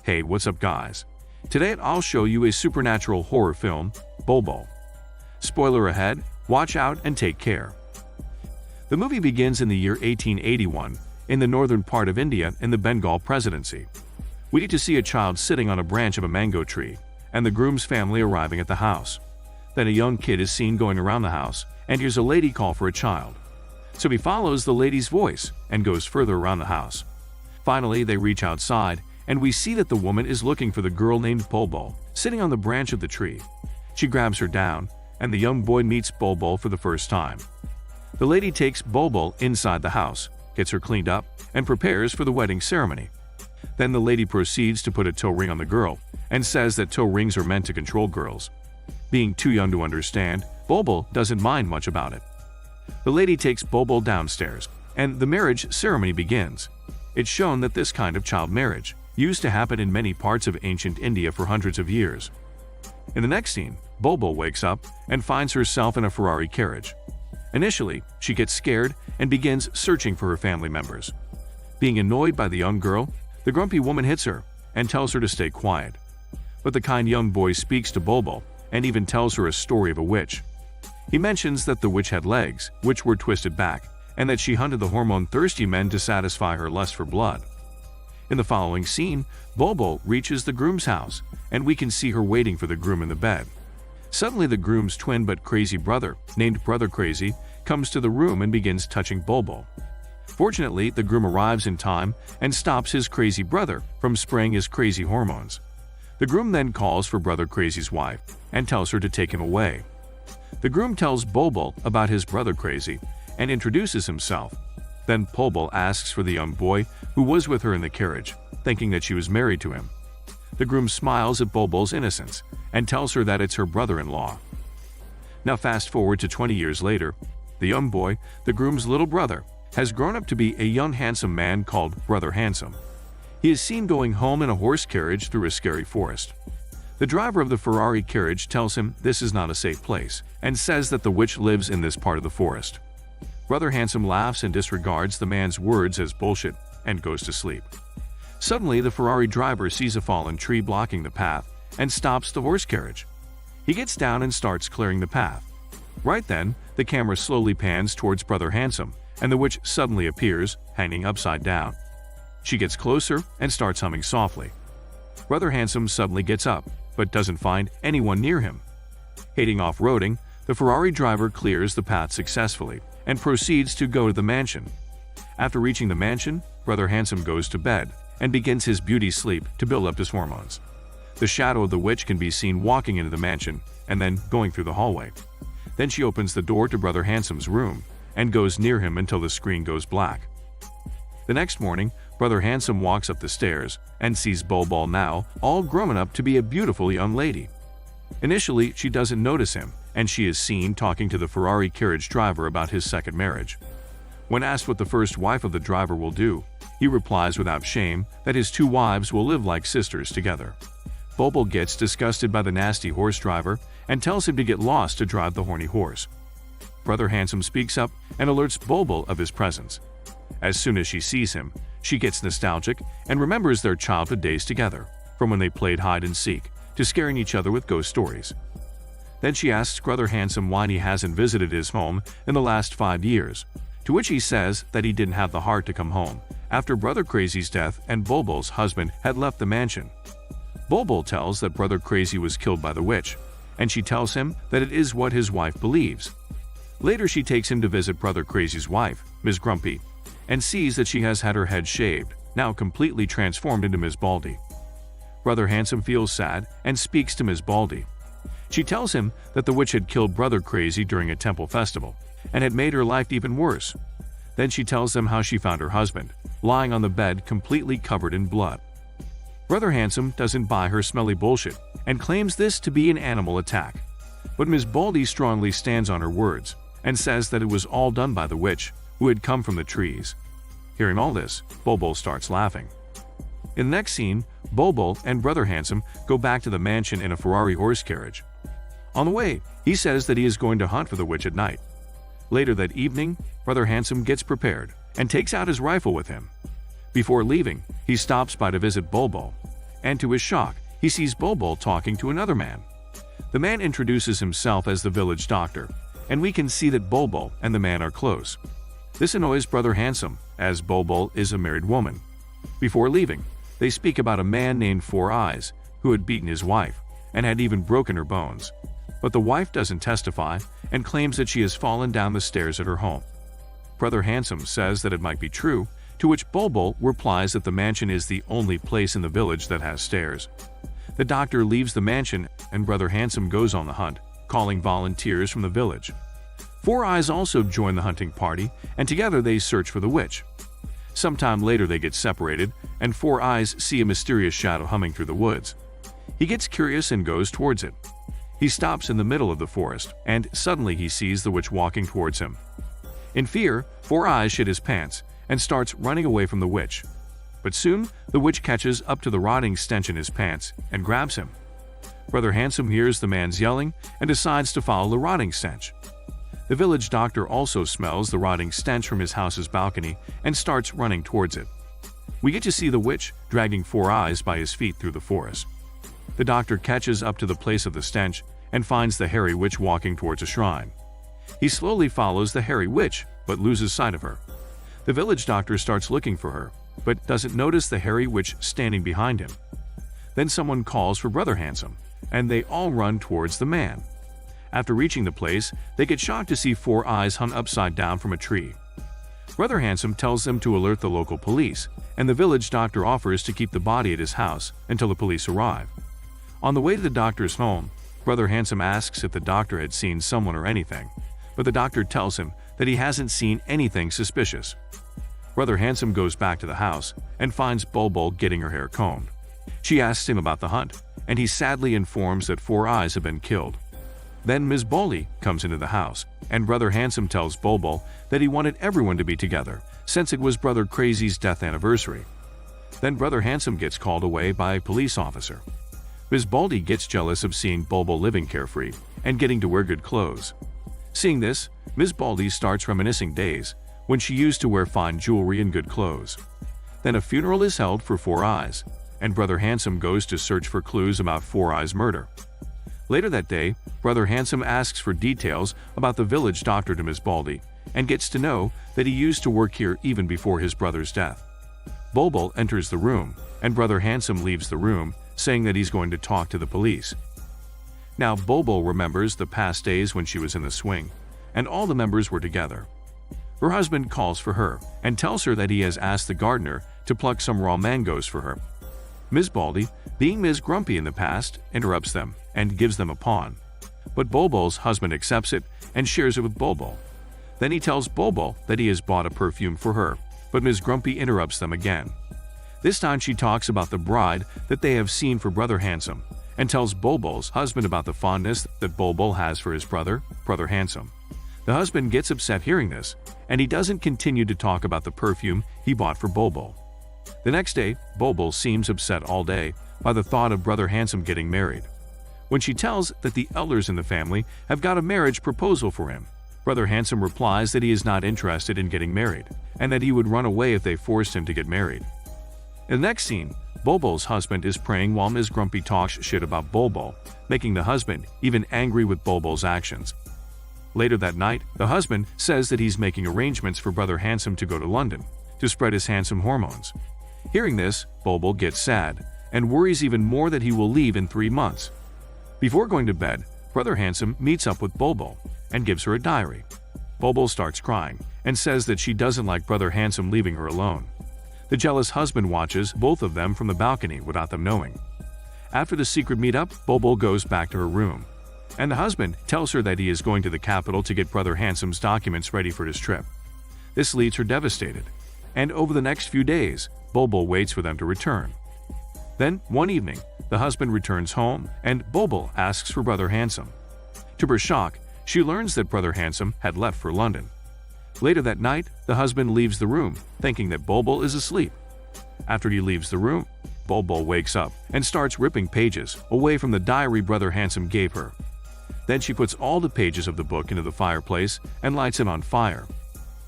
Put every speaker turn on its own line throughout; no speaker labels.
Hey, what's up guys? Today I'll show you a supernatural horror film, BULBBUL. Spoiler ahead, watch out and take care. The movie begins in the year 1881 in the northern part of India in the Bengal Presidency. We get to see a child sitting on a branch of a mango tree and the groom's family arriving at the house. Then a young kid is seen going around the house and hears a lady call for a child. So he follows the lady's voice and goes further around the house. Finally, they reach outside and we see that the woman is looking for the girl named BULBBUL sitting on the branch of the tree. She grabs her down and the young boy meets BULBBUL for the first time. The lady takes BULBBUL inside the house, gets her cleaned up, and prepares for the wedding ceremony. Then the lady proceeds to put a toe ring on the girl and says that toe rings are meant to control girls. Being too young to understand, BULBBUL doesn't mind much about it. The lady takes BULBBUL downstairs, and the marriage ceremony begins. It's shown that this kind of child marriage used to happen in many parts of ancient India for hundreds of years. In the next scene, BULBBUL wakes up and finds herself in a Ferrari carriage. Initially, she gets scared and begins searching for her family members. Being annoyed by the young girl, the grumpy woman hits her and tells her to stay quiet. But the kind young boy speaks to BULBBUL and even tells her a story of a witch. He mentions that the witch had legs, which were twisted back, and that she hunted the hormone-thirsty men to satisfy her lust for blood. In the following scene, BULBBUL reaches the groom's house, and we can see her waiting for the groom in the bed. Suddenly, the groom's twin but crazy brother, named Brother Crazy, comes to the room and begins touching BULBBUL. Fortunately, the groom arrives in time and stops his crazy brother from spraying his crazy hormones. The groom then calls for Brother Crazy's wife and tells her to take him away. The groom tells BULBBUL about his brother Crazy and introduces himself. Then BULBBUL asks for the young boy who was with her in the carriage, thinking that she was married to him. The groom smiles at BULBBUL's innocence and tells her that it's her brother-in-law. Now fast forward to 20 years later, the young boy, the groom's little brother, has grown up to be a young handsome man called Brother Handsome. He is seen going home in a horse carriage through a scary forest. The driver of the Ferrari carriage tells him this is not a safe place and says that the witch lives in this part of the forest. Brother Handsome laughs and disregards the man's words as bullshit and goes to sleep. Suddenly, the Ferrari driver sees a fallen tree blocking the path and stops the horse carriage. He gets down and starts clearing the path. Right then, the camera slowly pans towards Brother Handsome, and the witch suddenly appears, hanging upside down. She gets closer and starts humming softly. Brother Handsome suddenly gets up, but doesn't find anyone near him. Hating off-roading, the Ferrari driver clears the path successfully and proceeds to go to the mansion. After reaching the mansion, Brother Handsome goes to bed and begins his beauty sleep to build up his hormones. The shadow of the witch can be seen walking into the mansion and then going through the hallway. Then she opens the door to Brother Handsome's room and goes near him until the screen goes black. The next morning, Brother Handsome walks up the stairs and sees BULBBUL now all grown up to be a beautiful young lady. Initially, she doesn't notice him, and she is seen talking to the Ferrari carriage driver about his second marriage. When asked what the first wife of the driver will do, he replies without shame that his two wives will live like sisters together. BULBBUL gets disgusted by the nasty horse driver and tells him to get lost to drive the horny horse. Brother Handsome speaks up and alerts BULBBUL of his presence. As soon as she sees him, she gets nostalgic and remembers their childhood days together, from when they played hide and seek to scaring each other with ghost stories. Then she asks Brother Handsome why he hasn't visited his home in the last 5 years, to which he says that he didn't have the heart to come home after Brother Crazy's death and BULBBUL's husband had left the mansion. BULBBUL tells that Brother Crazy was killed by the witch, and she tells him that it is what his wife believes. Later, she takes him to visit Brother Crazy's wife, Ms. Grumpy, and sees that she has had her head shaved, now completely transformed into Ms. Baldy. Brother Handsome feels sad and speaks to Ms. Baldy. She tells him that the witch had killed Brother Crazy during a temple festival and had made her life even worse. Then she tells them how she found her husband, lying on the bed completely covered in blood. Brother Handsome doesn't buy her smelly bullshit and claims this to be an animal attack. But Ms. Baldy strongly stands on her words and says that it was all done by the witch who had come from the trees. Hearing all this, BULBBUL starts laughing. In the next scene, BULBBUL and Brother Handsome go back to the mansion in a Ferrari horse carriage. On the way, he says that he is going to hunt for the witch at night. Later that evening, Brother Handsome gets prepared and takes out his rifle with him. Before leaving, he stops by to visit BULBBUL, and to his shock, he sees BULBBUL talking to another man. The man introduces himself as the village doctor, and we can see that BULBBUL and the man are close. This annoys Brother Handsome, as BULBBUL is a married woman. Before leaving, they speak about a man named Four Eyes who had beaten his wife and had even broken her bones. But the wife doesn't testify and claims that she has fallen down the stairs at her home. Brother Handsome says that it might be true, to which BULBBUL replies that the mansion is the only place in the village that has stairs. The doctor leaves the mansion and Brother Handsome goes on the hunt, calling volunteers from the village. Four Eyes also join the hunting party, and together they search for the witch. Sometime later they get separated, and Four Eyes see a mysterious shadow humming through the woods. He gets curious and goes towards it. He stops in the middle of the forest, and suddenly he sees the witch walking towards him. In fear, Four Eyes shit his pants and starts running away from the witch. But soon, the witch catches up to the rotting stench in his pants and grabs him. Brother Handsome hears the man's yelling and decides to follow the rotting stench. The village doctor also smells the rotting stench from his house's balcony and starts running towards it. We get to see the witch dragging Four Eyes by his feet through the forest. The doctor catches up to the place of the stench and finds the hairy witch walking towards a shrine. He slowly follows the hairy witch, but loses sight of her. The village doctor starts looking for her, but doesn't notice the hairy witch standing behind him. Then someone calls for Brother Handsome, and they all run towards the man. After reaching the place, they get shocked to see Four Eyes hung upside down from a tree. Brother Handsome tells them to alert the local police, and the village doctor offers to keep the body at his house until the police arrive. On the way to the doctor's home, Brother Handsome asks if the doctor had seen someone or anything, but the doctor tells him that he hasn't seen anything suspicious. Brother Handsome goes back to the house and finds BULBBUL getting her hair combed. She asks him about the hunt, and he sadly informs that Four Eyes have been killed. Then Ms. BULBBUL comes into the house, and Brother Handsome tells BULBBUL that he wanted everyone to be together, since it was Brother Crazy's death anniversary. Then Brother Handsome gets called away by a police officer. Ms. BULBBUL gets jealous of seeing BULBBUL living carefree and getting to wear good clothes. Seeing this, Ms. BULBBUL starts reminiscing days when she used to wear fine jewelry and good clothes. Then a funeral is held for Four Eyes, and Brother Handsome goes to search for clues about Four Eyes' murder. Later that day, Brother Handsome asks for details about the village doctor to Ms. BULBBUL and gets to know that he used to work here even before his brother's death. BULBBUL enters the room, and Brother Handsome leaves the room, saying that he's going to talk to the police. Now BULBBUL remembers the past days when she was in the swing, and all the members were together. Her husband calls for her and tells her that he has asked the gardener to pluck some raw mangoes for her. Ms. BULBBUL, being Ms. Grumpy in the past, interrupts them and gives them a pawn. But BULBBUL's husband accepts it and shares it with BULBBUL. Then he tells BULBBUL that he has bought a perfume for her, but Ms. Grumpy interrupts them again. This time she talks about the bride that they have seen for Brother Handsome and tells BULBBUL's husband about the fondness that BULBBUL has for his brother, Brother Handsome. The husband gets upset hearing this, and he doesn't continue to talk about the perfume he bought for BULBBUL. The next day, BULBBUL seems upset all day by the thought of Brother Handsome getting married. When she tells that the elders in the family have got a marriage proposal for him, Brother Handsome replies that he is not interested in getting married, and that he would run away if they forced him to get married. In the next scene, BULBBUL's husband is praying while Ms. Grumpy talks shit about BULBBUL, making the husband even angry with BULBBUL's actions. Later that night, the husband says that he's making arrangements for Brother Handsome to go to London to spread his handsome hormones. Hearing this, BULBBUL gets sad and worries even more that he will leave in 3 months. Before going to bed, Brother Handsome meets up with BULBBUL and gives her a diary. BULBBUL starts crying and says that she doesn't like Brother Handsome leaving her alone. The jealous husband watches both of them from the balcony without them knowing. After the secret meetup, BULBBUL goes back to her room, and the husband tells her that he is going to the capital to get Brother Handsome's documents ready for his trip. This leaves her devastated, and over the next few days, BULBBUL waits for them to return. Then, one evening, the husband returns home, and BULBBUL asks for Brother Handsome. To her shock, she learns that Brother Handsome had left for London. Later that night, the husband leaves the room, thinking that BULBBUL is asleep. After he leaves the room, BULBBUL wakes up and starts ripping pages away from the diary Brother Handsome gave her. Then she puts all the pages of the book into the fireplace and lights it on fire.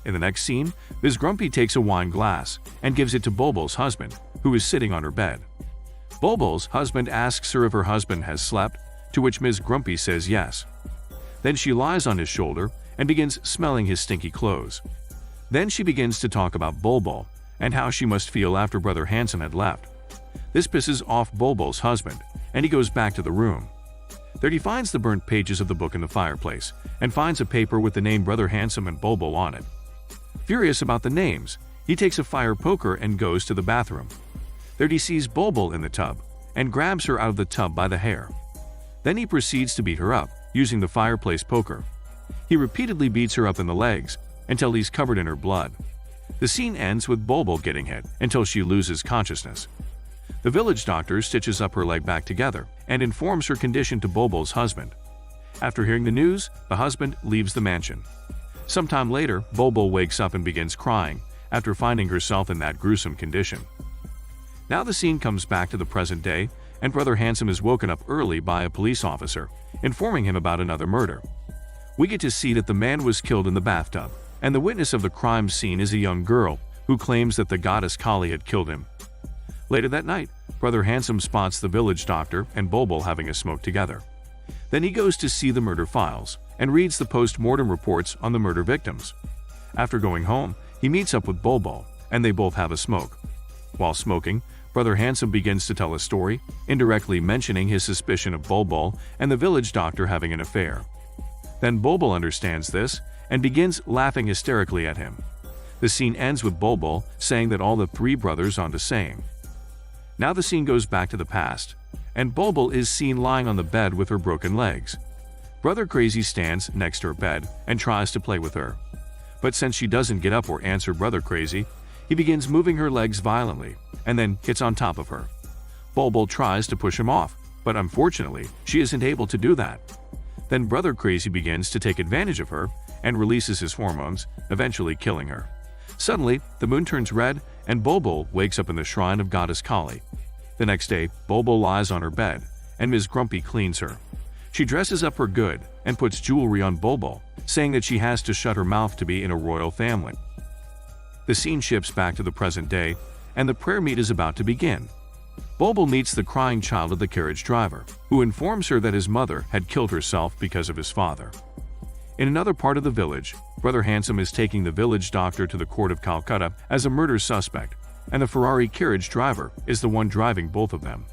In the next scene, Ms. Grumpy takes a wine glass and gives it to BULBBUL's husband, who is sitting on her bed. BULBBUL's husband asks her if her husband has slept, to which Ms. Grumpy says yes. Then she lies on his shoulder and begins smelling his stinky clothes. Then she begins to talk about BULBBUL and how she must feel after Brother Handsome had left. This pisses off BULBBUL's husband, and he goes back to the room. There he finds the burnt pages of the book in the fireplace and finds a paper with the name Brother Handsome and BULBBUL on it. Furious about the names, he takes a fire poker and goes to the bathroom. There he sees BULBBUL in the tub and grabs her out of the tub by the hair. Then he proceeds to beat her up using the fireplace poker. He repeatedly beats her up in the legs until he's covered in her blood. The scene ends with BULBBUL getting hit until she loses consciousness. The village doctor stitches up her leg back together and informs her condition to BULBBUL's husband. After hearing the news, the husband leaves the mansion. Sometime later, BULBBUL wakes up and begins crying after finding herself in that gruesome condition. Now the scene comes back to the present day, and Brother Handsome is woken up early by a police officer, informing him about another murder. We get to see that the man was killed in the bathtub, and the witness of the crime scene is a young girl who claims that the goddess Kali had killed him. Later that night, Brother Handsome spots the village doctor and BULBBUL having a smoke together. Then he goes to see the murder files and reads the post-mortem reports on the murder victims. After going home, he meets up with BULBBUL, and they both have a smoke. While smoking, Brother Handsome begins to tell a story, indirectly mentioning his suspicion of BULBBUL and the village doctor having an affair. Then BULBBUL understands this and begins laughing hysterically at him. The scene ends with BULBBUL saying that all the three brothers are the same. Now the scene goes back to the past, and BULBBUL is seen lying on the bed with her broken legs. Brother Crazy stands next to her bed and tries to play with her. But since she doesn't get up or answer Brother Crazy, he begins moving her legs violently and then gets on top of her. BULBBUL tries to push him off, but unfortunately, she isn't able to do that. Then Brother Crazy begins to take advantage of her and releases his hormones, eventually killing her. Suddenly, the moon turns red and BULBBUL wakes up in the shrine of Goddess Kali. The next day, BULBBUL lies on her bed and Ms. Grumpy cleans her. She dresses up for good and puts jewelry on BULBBUL, saying that she has to shut her mouth to be in a royal family. The scene shifts back to the present day, and the prayer meet is about to begin. BULBBUL meets the crying child of the carriage driver, who informs her that his mother had killed herself because of his father. In another part of the village, Brother Handsome is taking the village doctor to the court of Calcutta as a murder suspect, and the Ferrari carriage driver is the one driving both of them.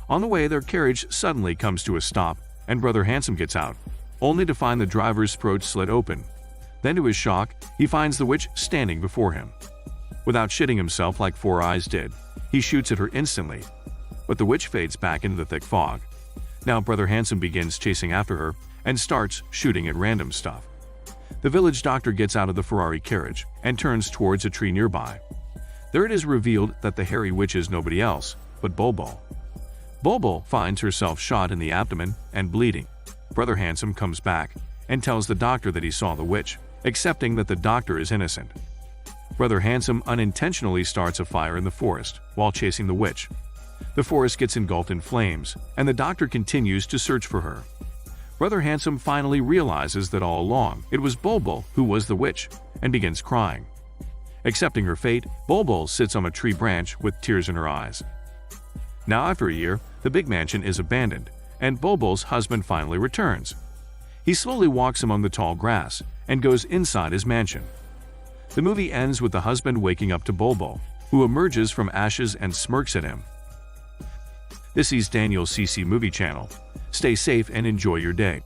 On the way, their carriage suddenly comes to a stop, and Brother Handsome gets out, only to find the driver's throat slit open. Then to his shock, he finds the witch standing before him. Without shitting himself like Four Eyes did, he shoots at her instantly, but the witch fades back into the thick fog. Now Brother Handsome begins chasing after her and starts shooting at random stuff. The village doctor gets out of the Ferrari carriage and turns towards a tree nearby. There it is revealed that the hairy witch is nobody else but BULBBUL. BULBBUL finds herself shot in the abdomen and bleeding. Brother Handsome comes back and tells the doctor that he saw the witch, accepting that the doctor is innocent. Brother Handsome unintentionally starts a fire in the forest while chasing the witch. The forest gets engulfed in flames, and the doctor continues to search for her. Brother Handsome finally realizes that all along it was BULBBUL who was the witch, and begins crying. Accepting her fate, BULBBUL sits on a tree branch with tears in her eyes. Now after a year, the big mansion is abandoned, and BULBBUL's husband finally returns. He slowly walks among the tall grass and goes inside his mansion. The movie ends with the husband waking up to BULBBUL, who emerges from ashes and smirks at him. This is Daniel's CC Movie Channel. Stay safe and enjoy your day.